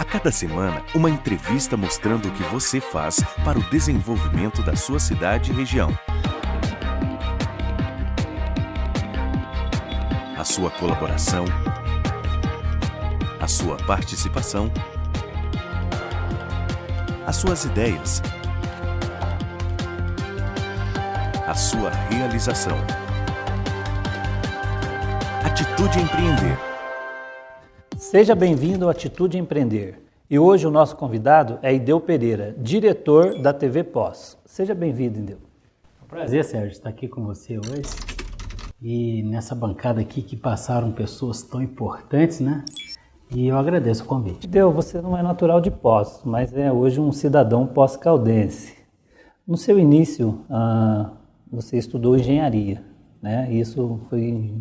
A cada semana, uma entrevista mostrando o que você faz para o desenvolvimento da sua cidade e região. A sua colaboração, a sua participação, as suas ideias, a sua realização. Atitude Empreender. Seja bem-vindo ao Atitude Empreender. E hoje o nosso convidado é Ideu Pereira, diretor da TV Pós. Seja bem-vindo, Ideu. É um prazer, Sérgio, estar aqui com você hoje. E nessa bancada aqui que passaram pessoas tão importantes, né? E eu agradeço o convite. Ideu, você não é natural de Pós, mas é hoje um cidadão pós-caldense. No seu início, você estudou engenharia, né? Isso foi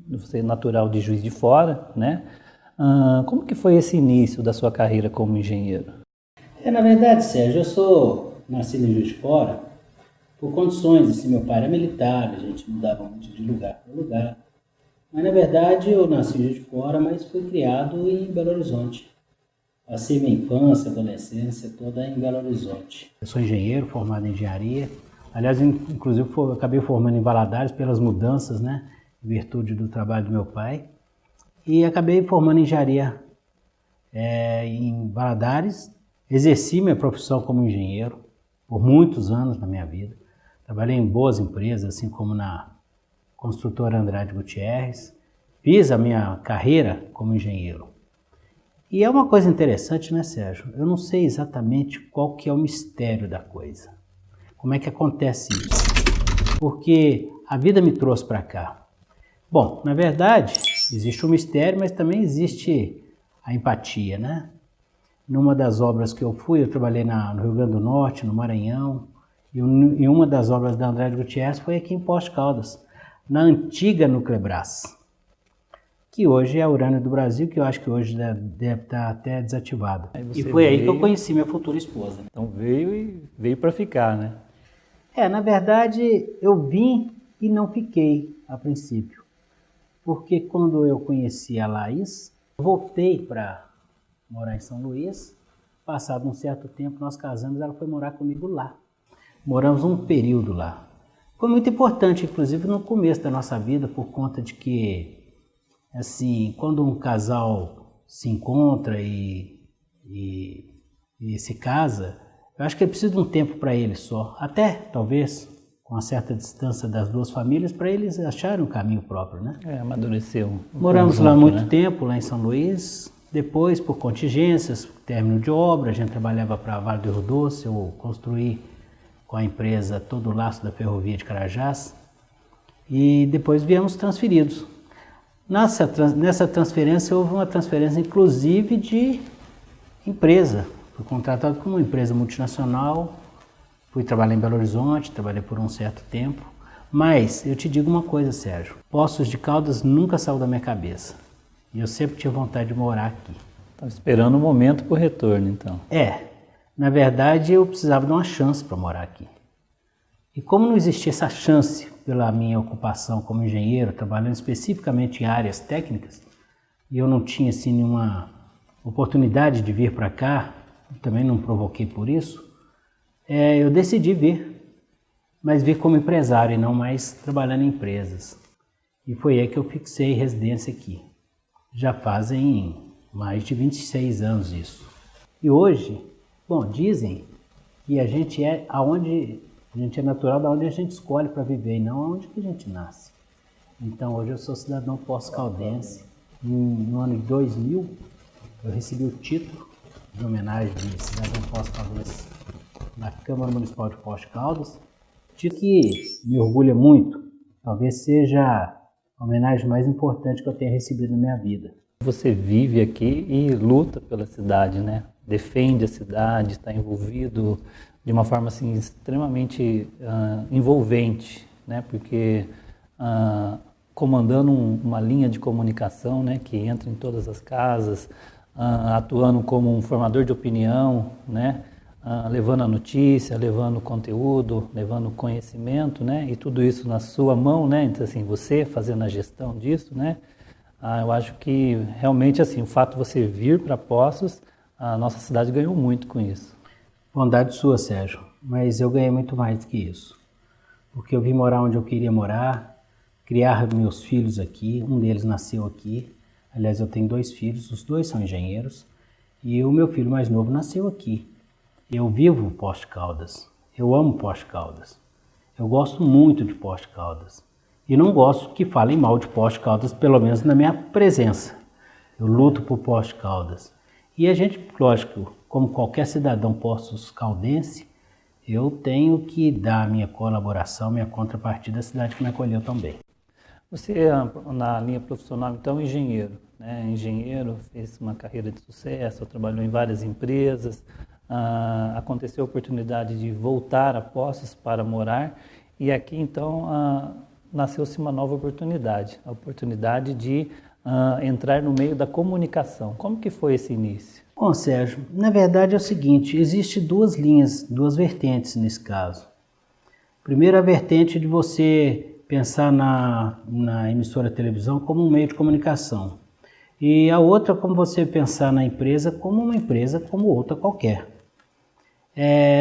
você natural de Juiz de Fora, né? Como que foi esse início da sua carreira como engenheiro? Na verdade, Sérgio, eu sou nascido em Juiz de Fora por condições, assim, meu pai era militar, a gente mudava muito de lugar para lugar. Mas, na verdade, eu nasci em Juiz de Fora, mas fui criado em Belo Horizonte. Passei minha infância, adolescência toda em Belo Horizonte. Eu sou engenheiro, formado em engenharia. Aliás, inclusive, acabei formando em Valadares pelas mudanças, né? Em virtude do trabalho do meu pai. E acabei formando em engenharia em Valadares. Exerci minha profissão como engenheiro por muitos anos na minha vida. Trabalhei em boas empresas, assim como na construtora Andrade Gutierrez. Fiz a minha carreira como engenheiro. E é uma coisa interessante, né, Sérgio? Eu não sei exatamente qual que é o mistério da coisa. Como é que acontece isso? Porque a vida me trouxe para cá. Bom, na verdade, existe o mistério, mas também existe a empatia, né? Numa das obras que eu fui, eu trabalhei no Rio Grande do Norte, no Maranhão, e uma das obras da Andrade Gutierrez foi aqui em Poços de Caldas, na antiga Nuclebras, que hoje é a Urânio do Brasil, que eu acho que hoje deve estar até desativada. E foi aí que eu conheci minha futura esposa. Então veio para ficar, né? Na verdade, eu vim e não fiquei a princípio. Porque quando eu conheci a Laís, voltei para morar em São Luís. Passado um certo tempo, nós casamos, ela foi morar comigo lá. Moramos um período lá. Foi muito importante, inclusive, no começo da nossa vida, por conta de que, assim, quando um casal se encontra e se casa, eu acho que é preciso um tempo para ele só. Até, talvez, com uma certa distância das duas famílias, para eles acharem um caminho próprio, né? Amadureceu. Moramos lá muito tempo, lá em São Luís. Depois, por contingências, término de obra, a gente trabalhava para Vale do Rio Doce, eu construí com a empresa todo o laço da ferrovia de Carajás. E depois viemos transferidos. Nessa transferência, houve uma transferência, inclusive, de empresa. Fui contratado por uma empresa multinacional. Fui trabalhar em Belo Horizonte, trabalhei por um certo tempo. Mas eu te digo uma coisa, Sérgio. Poços de Caldas nunca saiu da minha cabeça. E eu sempre tive vontade de morar aqui. Estava esperando o momento para o retorno, então. Na verdade eu precisava de uma chance para morar aqui. E como não existia essa chance pela minha ocupação como engenheiro, trabalhando especificamente em áreas técnicas, e eu não tinha assim nenhuma oportunidade de vir para cá, também não provoquei por isso, eu decidi vir, mas vir como empresário e não mais trabalhando em empresas. E foi aí que eu fixei residência aqui. Já fazem mais de 26 anos isso. E hoje, dizem que a gente é natural da onde a gente escolhe para viver e não aonde que a gente nasce. Então hoje eu sou cidadão pós-caldense. No ano de 2000, eu recebi o título de homenagem de cidadão pós-caldense na Câmara Municipal de Poços de Caldas, título que me orgulha muito, talvez seja a homenagem mais importante que eu tenha recebido na minha vida. Você vive aqui e luta pela cidade, né? Defende a cidade, está envolvido de uma forma assim, extremamente envolvente, né? Porque comandando uma linha de comunicação, né? Que entra em todas as casas, atuando como um formador de opinião, né? Levando a notícia, levando conteúdo, levando conhecimento, né? E tudo isso na sua mão, né? Então, assim, você fazendo a gestão disso, né? Eu acho que realmente assim, o fato de você vir para Poços a nossa cidade ganhou muito com isso. Bondade sua, Sérgio, mas eu ganhei muito mais do que isso. Porque eu vim morar onde eu queria morar, criar meus filhos aqui, um deles nasceu aqui. Aliás, eu tenho 2 filhos, os 2 são engenheiros, e o meu filho mais novo nasceu aqui. Eu vivo Poços de Caldas, eu amo Poços de Caldas, eu gosto muito de Poços de Caldas. E não gosto que falem mal de Poços de Caldas, pelo menos na minha presença. Eu luto por Poços de Caldas. E a gente, lógico, como qualquer cidadão poços caldense, eu tenho que dar a minha colaboração, minha contrapartida à cidade que me acolheu também. Você, na linha profissional, então, engenheiro, né? Engenheiro, fez uma carreira de sucesso, trabalhou em várias empresas, aconteceu a oportunidade de voltar a Poços para morar, e aqui, então, nasceu-se uma nova oportunidade, a oportunidade de entrar no meio da comunicação. Como que foi esse início? Bom, Sérgio, na verdade é o seguinte, existe 2 linhas, 2 vertentes nesse caso. Primeiro, a vertente de você pensar na emissora de televisão como um meio de comunicação. E a outra, como você pensar na empresa como uma empresa como outra qualquer.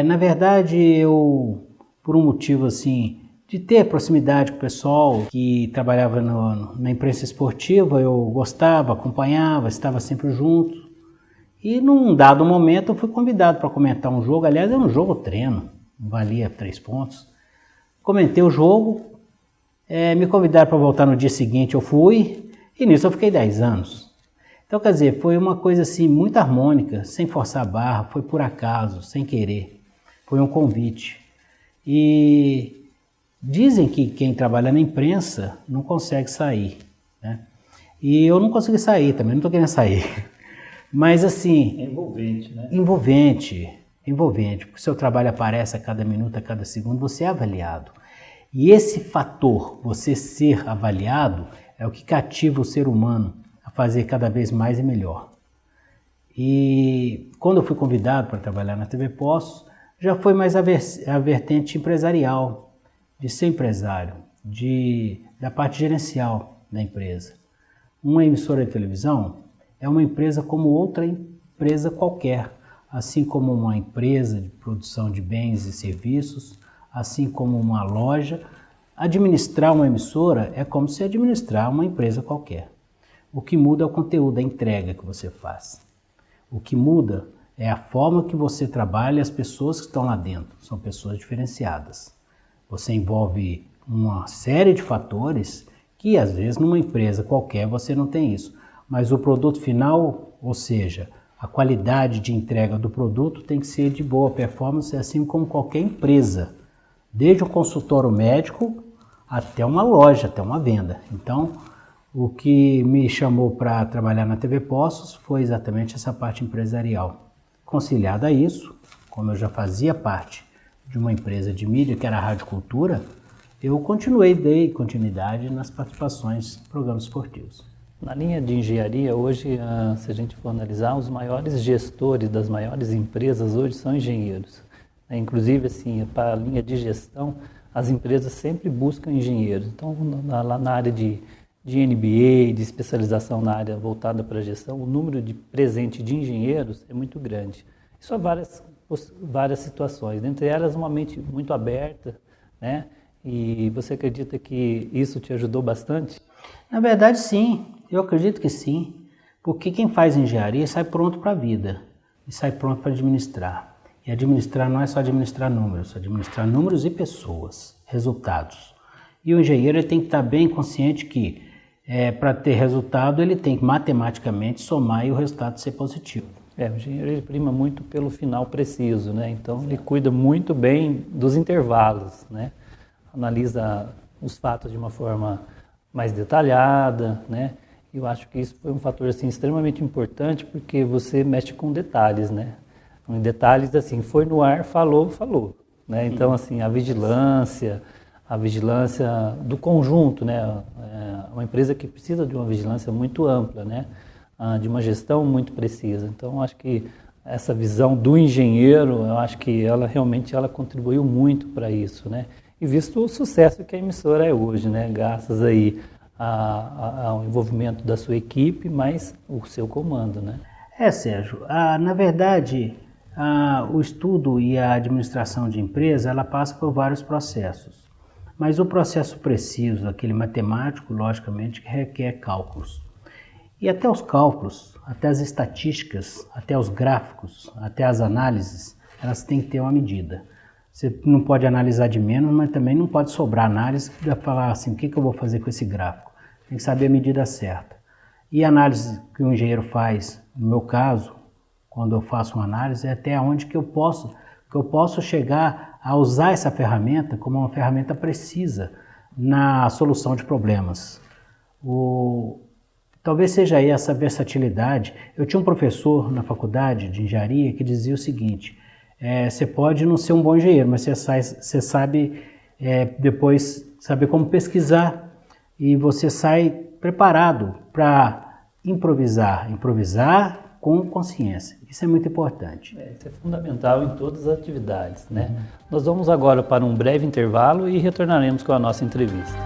Na verdade, eu, por um motivo assim, de ter proximidade com o pessoal que trabalhava na imprensa esportiva, eu gostava, acompanhava, estava sempre junto. E num dado momento eu fui convidado para comentar um jogo, aliás era um jogo treino, valia 3 pontos. Comentei o jogo, me convidaram para voltar no dia seguinte, eu fui, e nisso eu fiquei 10 anos. Então, quer dizer, foi uma coisa assim muito harmônica, sem forçar a barra, foi por acaso, sem querer, foi um convite. E dizem que quem trabalha na imprensa não consegue sair, né? E eu não consegui sair também, não estou querendo sair. Mas assim... É envolvente, né? Envolvente, porque o seu trabalho aparece a cada minuto, a cada segundo, você é avaliado. E esse fator, você ser avaliado, é o que cativa o ser humano a fazer cada vez mais e melhor. E quando eu fui convidado para trabalhar na TV Poços, já foi mais a vertente empresarial, de ser empresário, da parte gerencial da empresa. Uma emissora de televisão é uma empresa como outra empresa qualquer, assim como uma empresa de produção de bens e serviços, assim como uma loja. Administrar uma emissora é como se administrar uma empresa qualquer. O que muda é o conteúdo, a entrega que você faz. O que muda é a forma que você trabalha e as pessoas que estão lá dentro. São pessoas diferenciadas. Você envolve uma série de fatores que, às vezes, numa empresa qualquer você não tem isso. Mas o produto final, ou seja, a qualidade de entrega do produto tem que ser de boa performance, assim como qualquer empresa. Desde um consultório médico até uma loja, até uma venda. Então, o que me chamou para trabalhar na TV Poços foi exatamente essa parte empresarial. Conciliada a isso, como eu já fazia parte de uma empresa de mídia, que era a Rádio Cultura, eu dei continuidade nas participações em programas esportivos. Na linha de engenharia, hoje, se a gente for analisar, os maiores gestores das maiores empresas hoje são engenheiros. Inclusive, assim, para a linha de gestão, as empresas sempre buscam engenheiros. Então, lá na área de MBA, de especialização na área voltada para a gestão, o número de presente de engenheiros é muito grande. Isso há várias situações, dentre elas uma mente muito aberta, né? E você acredita que isso te ajudou bastante? Na verdade, sim. Eu acredito que sim. Porque quem faz engenharia sai pronto para a vida e sai pronto para administrar. E administrar não é só administrar números e pessoas, resultados. E o engenheiro ele tem que estar bem consciente que para ter resultado ele tem que matematicamente somar e o resultado ser positivo. O engenheiro ele prima muito pelo final preciso, né? Então ele cuida muito bem dos intervalos, né? Analisa os fatos de uma forma mais detalhada, né? Eu acho que isso foi um fator assim extremamente importante porque você mexe com detalhes, né? Em detalhes assim, foi no ar, falou, né? Então assim, a vigilância do conjunto, né? É uma empresa que precisa de uma vigilância muito ampla, né? De uma gestão muito precisa. Então acho que essa visão do engenheiro, eu acho que ela realmente contribuiu muito para isso, né? E visto o sucesso que a emissora é hoje, né? Graças aí ao envolvimento da sua equipe, mas o seu comando, né? Sérgio, na verdade, o estudo e a administração de empresa, ela passa por vários processos. Mas o processo preciso, aquele matemático, logicamente, requer cálculos. E até os cálculos, até as estatísticas, até os gráficos, até as análises, elas têm que ter uma medida. Você não pode analisar de menos, mas também não pode sobrar análise para falar assim, o que eu vou fazer com esse gráfico? Tem que saber a medida certa. E a análise que o engenheiro faz, no meu caso, quando eu faço uma análise, é até onde que eu posso chegar a usar essa ferramenta como uma ferramenta precisa na solução de problemas. Talvez seja aí essa versatilidade. Eu tinha um professor na faculdade de engenharia que dizia o seguinte, você pode não ser um bom engenheiro, mas você sabe depois saber como pesquisar e você sai preparado para improvisar com consciência. Isso é muito importante. Isso é fundamental em todas as atividades, né? Nós vamos agora para um breve intervalo e retornaremos com a nossa entrevista.